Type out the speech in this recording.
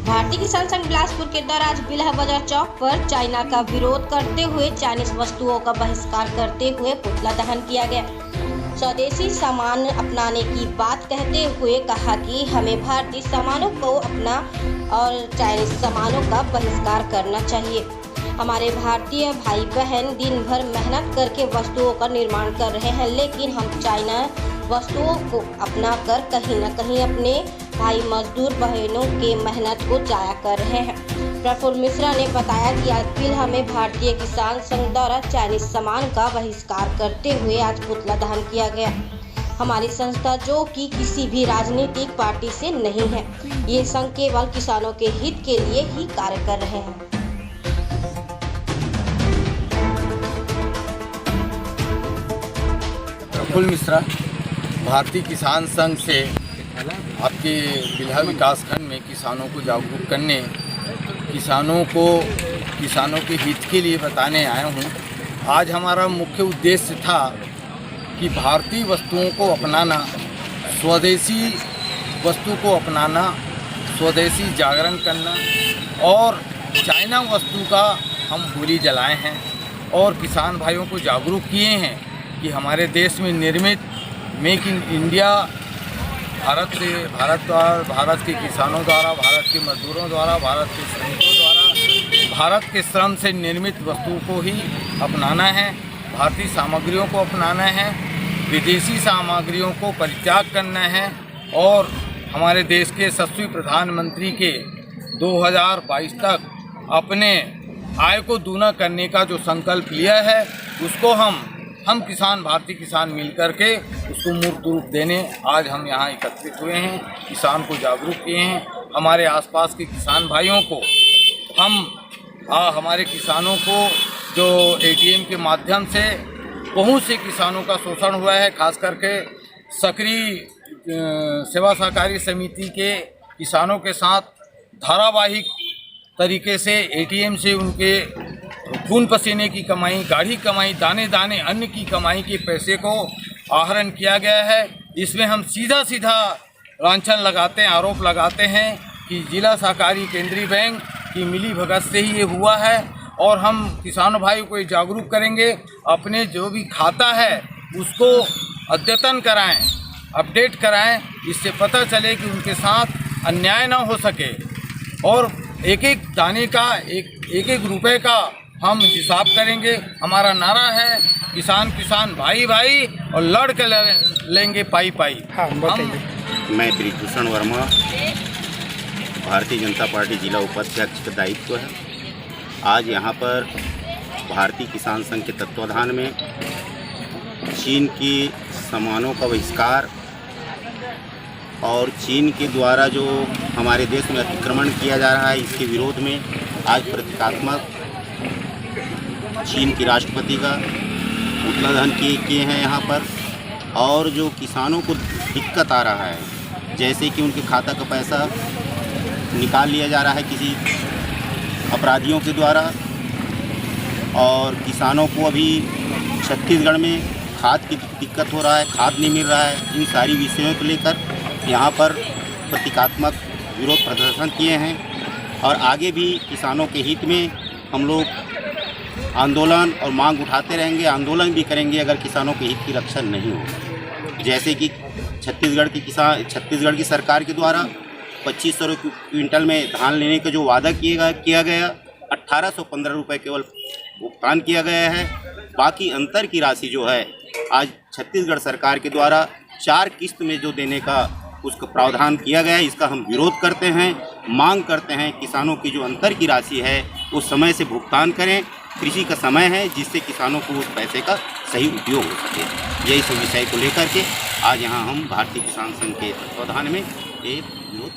भारतीय किसान संघ बिलासपुर के द्वारा आज बिल्हा बाजार चौक पर चाइना का विरोध करते हुए चाइनीज वस्तुओं का बहिष्कार करते हुए पुतला दहन किया गया। स्वदेशी सामान अपनाने की बात कहते हुए कहा कि हमें भारतीय सामानों को अपना और चाइनीज सामानों का बहिष्कार करना चाहिए। हमारे भारतीय भाई बहन दिन भर मेहनत करके वस्तुओं का निर्माण कर रहे हैं, लेकिन हम चाइना वस्तुओं को अपना कर कहीं न कहीं अपने भाई मजदूर बहनों के मेहनत को जाया कर रहे हैं। प्रफुल्ल मिश्रा ने बताया कि आज बिल्हा में भारतीय किसान संघ द्वारा चाइनीज सामान का बहिष्कार करते हुए आज पुतला दहन किया गया। हमारी संस्था जो कि किसी भी राजनीतिक पार्टी से नहीं है, ये संघ केवल किसानों के हित के लिए ही कार्य कर रहे हैं। प्रफुल्ल मिश्रा, भारतीय किसान संघ से आपके बिल्हा विकास खंड में किसानों को जागरूक करने, किसानों के हित के लिए बताने आया हूँ। आज हमारा मुख्य उद्देश्य था कि भारतीय वस्तुओं को अपनाना, स्वदेशी वस्तु को अपनाना, स्वदेशी जागरण करना और चाइना वस्तु का हम होली जलाए हैं और किसान भाइयों को जागरूक किए हैं कि हमारे देश में निर्मित मेक इन इंडिया भारत के किसानों द्वारा, भारत के मजदूरों द्वारा, भारत के श्रमिकों द्वारा, भारत के श्रम से निर्मित वस्तुओं को ही अपनाना है, भारतीय सामग्रियों को अपनाना है, विदेशी सामग्रियों को परित्याग करना है और हमारे देश के यशस्वी प्रधानमंत्री के 2022 तक अपने आय को दूना करने का जो संकल्प लिया है, उसको हम किसान, भारतीय किसान मिलकर के उसको मूर्त रूप देने आज हम यहाँ एकत्रित हुए हैं। किसान को जागरूक किए हैं। हमारे आसपास के किसान भाइयों को हमारे किसानों को जो एटीएम के माध्यम से बहुत से किसानों का शोषण हुआ है, खास करके सक्रिय सेवा सहकारी समिति के किसानों के साथ धारावाहिक तरीके से एटीएम से उनके खून पसीने की कमाई, गाढ़ी कमाई, दाने दाने अन्न की कमाई के पैसे को आहरण किया गया है। इसमें हम सीधा लांछन लगाते हैं, आरोप लगाते हैं कि जिला सहकारी केंद्रीय बैंक की मिली भगत से ही ये हुआ है और हम किसानों भाई को जागरूक करेंगे। अपने जो भी खाता है उसको अद्यतन कराएं, अपडेट कराएं, इससे पता चले कि उनके साथ अन्याय ना हो सके और एक एक दाने का, एक रुपए का हम हिसाब करेंगे। हमारा नारा है किसान किसान भाई भाई और लड़ के लेंगे पाई पाई। हाँ, मैं ब्रिजभूषण वर्मा, भारतीय जनता पार्टी जिला उपाध्यक्ष का दायित्व है। आज यहाँ पर भारतीय किसान संघ के तत्वाधान में चीन की सामानों का बहिष्कार और चीन के द्वारा जो हमारे देश में अतिक्रमण किया जा रहा है, इसके विरोध में आज प्रतीकात्मक चीन के राष्ट्रपति का पुतला दहन किए हैं यहाँ पर। और जो किसानों को दिक्कत आ रहा है, जैसे कि उनके खाता का पैसा निकाल लिया जा रहा है किसी अपराधियों के द्वारा और किसानों को अभी छत्तीसगढ़ में खाद की दिक्कत हो रहा है, खाद नहीं मिल रहा है। इन सारी विषयों को लेकर यहाँ पर प्रतीकात्मक विरोध प्रदर्शन किए हैं और आगे भी किसानों के हित में हम लोग आंदोलन और मांग उठाते रहेंगे, आंदोलन भी करेंगे अगर किसानों के हित की रक्षा नहीं हो। जैसे कि छत्तीसगढ़ की सरकार के द्वारा 2500 क्विंटल में धान लेने का जो वादा किया गया, 1815 रुपये केवल भुगतान किया गया है। बाकी अंतर की राशि जो है आज छत्तीसगढ़ सरकार के द्वारा 4 किस्त में जो देने का उसका प्रावधान किया गया है, इसका हम विरोध करते हैं। मांग करते हैं किसानों की जो अंतर की राशि है वो समय से भुगतान करें। कृषि का समय है जिससे किसानों को उस पैसे का सही उपयोग हो सके। यही सब विषय को लेकर के आज यहाँ हम भारतीय किसान संघ के तत्वाधान में एक विरोध